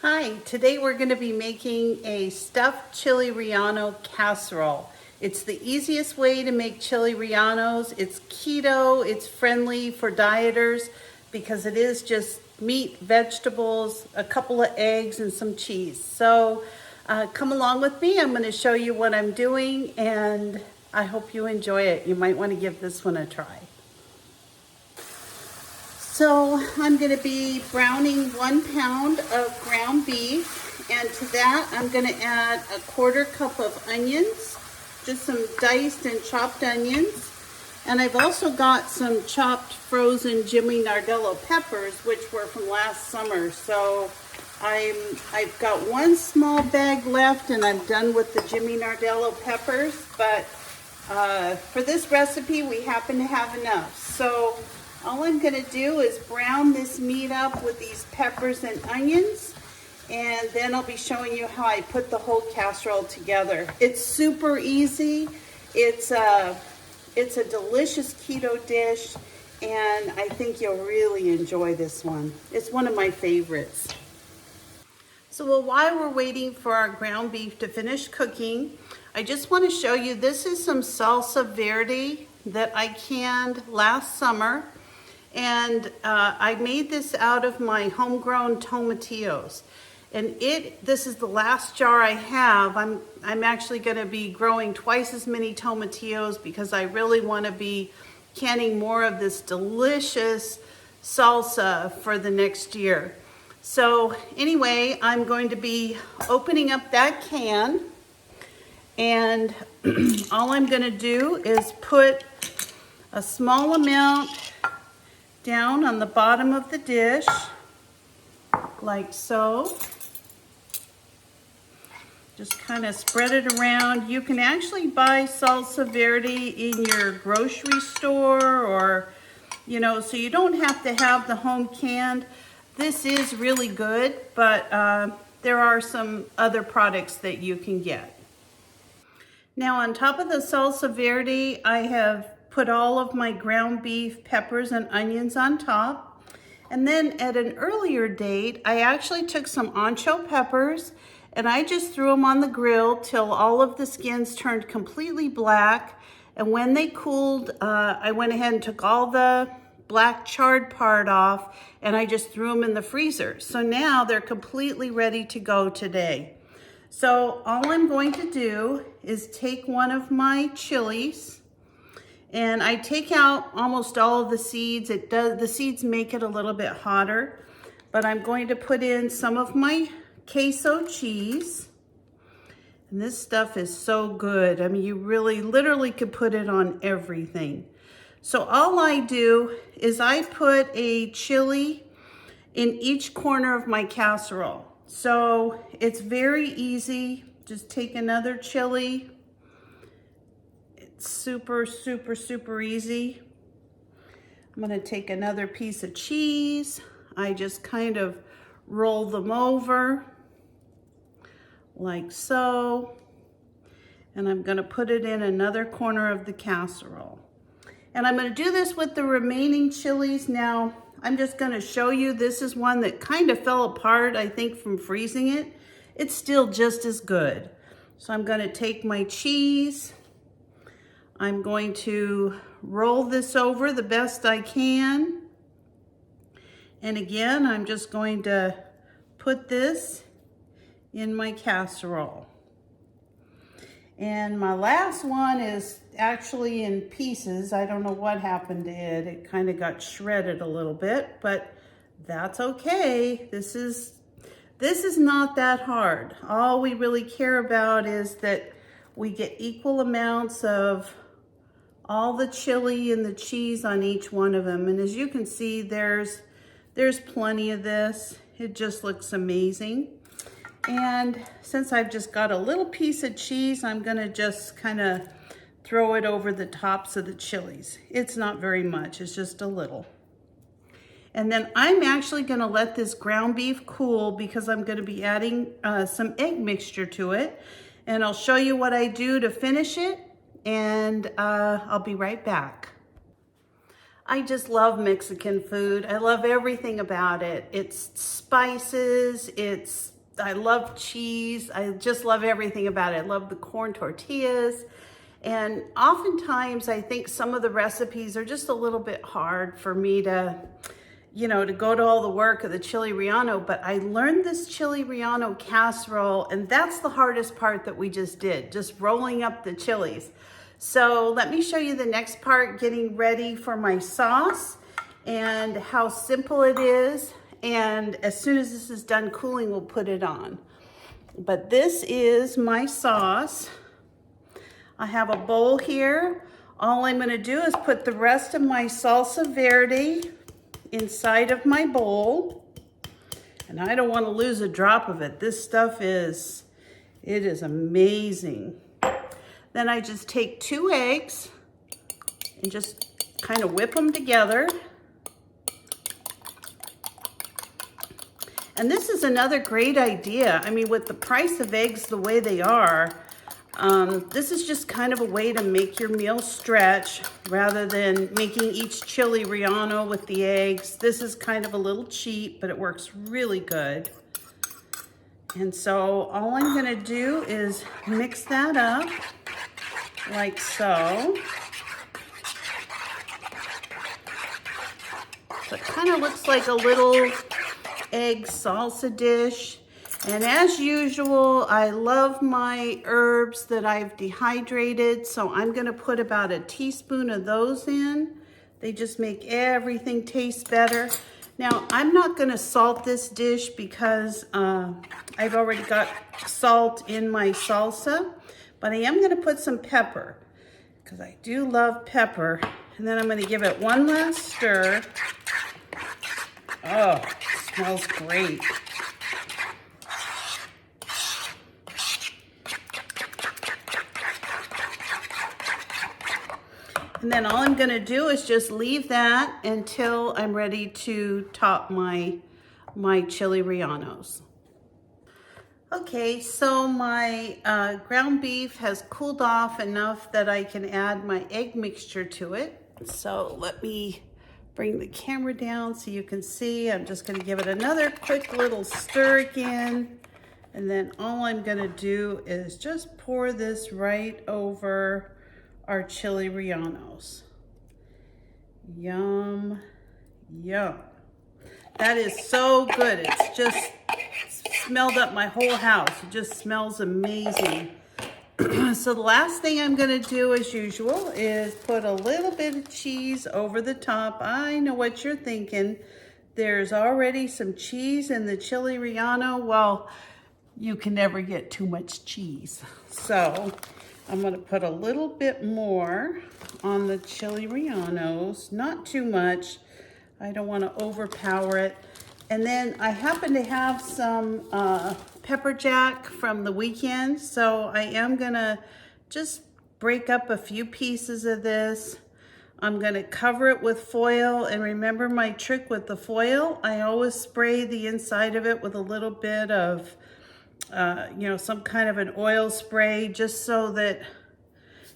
Hi, today we're going to be making a stuffed chili relleno casserole. It's the easiest way to make chili rellenos. It's keto, it's friendly for dieters because it is just meat, vegetables, a couple of eggs, and some cheese. So come along with me. I'm going to show you what I'm doing, and I hope you enjoy it. You might want to give this one a try. So I'm going to be browning 1 pound of ground beef, and to that I'm going to add a 1/4 cup of onions, just some diced and chopped onions. And I've also got some chopped frozen Jimmy Nardello peppers, which were from last summer. So I've got 1 small bag left, and I'm done with the Jimmy Nardello peppers. But for this recipe, we happen to have enough. So all I'm going to do is brown this meat up with these peppers and onions, and then I'll be showing you how I put the whole casserole together. It's super easy. It's a delicious keto dish, and I think you'll really enjoy this one. It's one of my favorites. So while we're waiting for our ground beef to finish cooking, I just want to show you, this is some Salsa Verde that I canned last summer. And I made this out of my homegrown tomatillos. And this is the last jar I have. I'm actually going to be growing twice as many tomatillos because I really want to be canning more of this delicious salsa for the next year. So anyway, I'm going to be opening up that can, and all I'm going to do is put a small amount down on the bottom of the dish, like so. Just kind of spread it around. You can actually buy Salsa Verde in your grocery store, or, so you don't have to have the home canned. This is really good, but there are some other products that you can get. Now on top of the Salsa Verde, I have put all of my ground beef, peppers, and onions on top. And then at an earlier date, I actually took some ancho peppers and I just threw them on the grill till all of the skins turned completely black. And when they cooled, I went ahead and took all the black charred part off, and I just threw them in the freezer. So now they're completely ready to go today. So all I'm going to do is take one of my chilies, and I take out almost all of the seeds. The seeds make it a little bit hotter, but I'm going to put in some of my queso cheese. And this stuff is so good. I mean, you really literally could put it on everything. So all I do is I put a chili in each corner of my casserole. So it's very easy. Just take another chili. Super, super, super easy. I'm gonna take another piece of cheese. I just kind of roll them over like so. And I'm gonna put it in another corner of the casserole. And I'm gonna do this with the remaining chilies. Now, I'm just gonna show you, this is one that kind of fell apart, I think, from freezing it. It's still just as good. So I'm gonna take my cheese, I'm going to roll this over the best I can. And again, I'm just going to put this in my casserole. And my last one is actually in pieces. I don't know what happened to it. It kind of got shredded a little bit, but that's okay. This is not that hard. All we really care about is that we get equal amounts of all the chili and the cheese on each one of them. And as you can see, there's plenty of this. It just looks amazing. And since I've just got a little piece of cheese, I'm gonna just kind of throw it over the tops of the chilies. It's not very much, it's just a little. And then I'm actually gonna let this ground beef cool because I'm gonna be adding some egg mixture to it. And I'll show you what I do to finish it, and I'll be right back. I just love Mexican food. I love everything about it. It's spices, I love cheese. I just love everything about it. I love the corn tortillas. And oftentimes I think some of the recipes are just a little bit hard for me to, to go to all the work of the chili relleno, but I learned this chili relleno casserole, and that's the hardest part that we just did, just rolling up the chilies. So let me show you the next part, getting ready for my sauce and how simple it is. And as soon as this is done cooling, we'll put it on. But this is my sauce. I have a bowl here. All I'm gonna do is put the rest of my Salsa Verde inside of my bowl. And I don't wanna lose a drop of it. This stuff it is amazing. Then I just take 2 eggs and just kind of whip them together. And this is another great idea. I mean, with the price of eggs the way they are, this is just kind of a way to make your meal stretch rather than making each chili relleno with the eggs. This is kind of a little cheap, but it works really good. And so all I'm gonna do is mix that up like so. So it kind of looks like a little egg salsa dish. And as usual, I love my herbs that I've dehydrated, so I'm gonna put about a teaspoon of those in. They just make everything taste better. Now, I'm not gonna salt this dish because I've already got salt in my salsa, but I am gonna put some pepper because I do love pepper. And then I'm gonna give it one last stir. Oh, it smells great. And then all I'm gonna do is just leave that until I'm ready to top my chili rellenos. Okay, so my ground beef has cooled off enough that I can add my egg mixture to it. So let me bring the camera down so you can see. I'm just gonna give it another quick little stir again. And then all I'm gonna do is just pour this right over our chili rellenos. Yum, yum. That is so good. It's just smelled up my whole house. It just smells amazing. So the last thing I'm gonna do as usual is put a little bit of cheese over the top. I know what you're thinking. There's already some cheese in the chili relleno. Well, you can never get too much cheese. So I'm gonna put a little bit more on the chili rellenos, not too much. I don't wanna overpower it. And then I happen to have some pepper jack from the weekend, so I am gonna just break up a few pieces of this. I'm gonna cover it with foil, and remember my trick with the foil? I always spray the inside of it with a little bit of some kind of an oil spray, just so that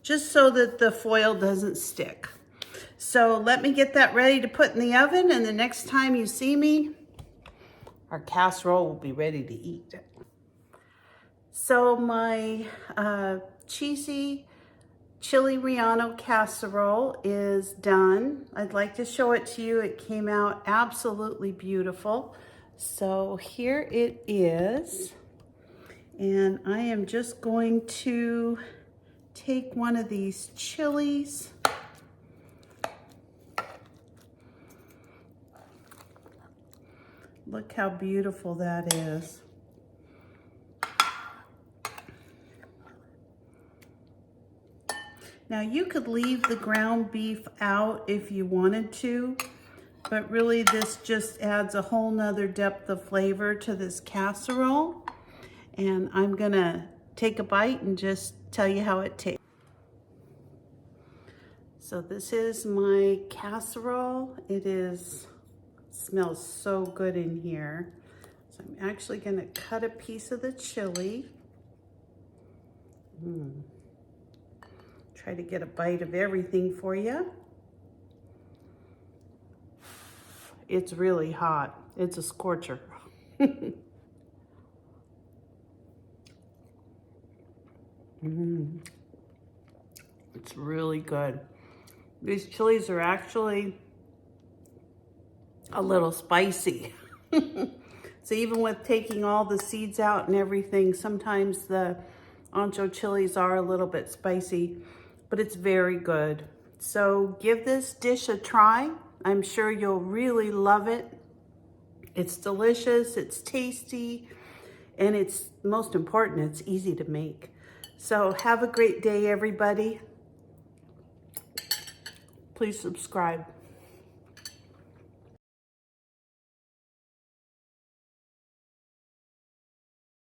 the foil doesn't stick. So let me get that ready to put in the oven, and the next time you see me, our casserole will be ready to eat. So my cheesy chili relleno casserole is done. I'd like to show it to you. It came out absolutely beautiful. So here it is. And I am just going to take one of these chilies. Look how beautiful that is. Now you could leave the ground beef out if you wanted to, but really this just adds a whole nother depth of flavor to this casserole. And I'm gonna take a bite and just tell you how it tastes. So this is my casserole. Smells so good in here. So I'm actually gonna cut a piece of the chili. Try to get a bite of everything for you. It's really hot. It's a scorcher. It's really good. These chilies are actually a little spicy. So even with taking all the seeds out and everything, sometimes the Ancho Chiles are a little bit spicy, but it's very good. So give this dish a try. I'm sure you'll really love it. It's delicious, it's tasty, and it's most important, it's easy to make. So have a great day, everybody. Please subscribe.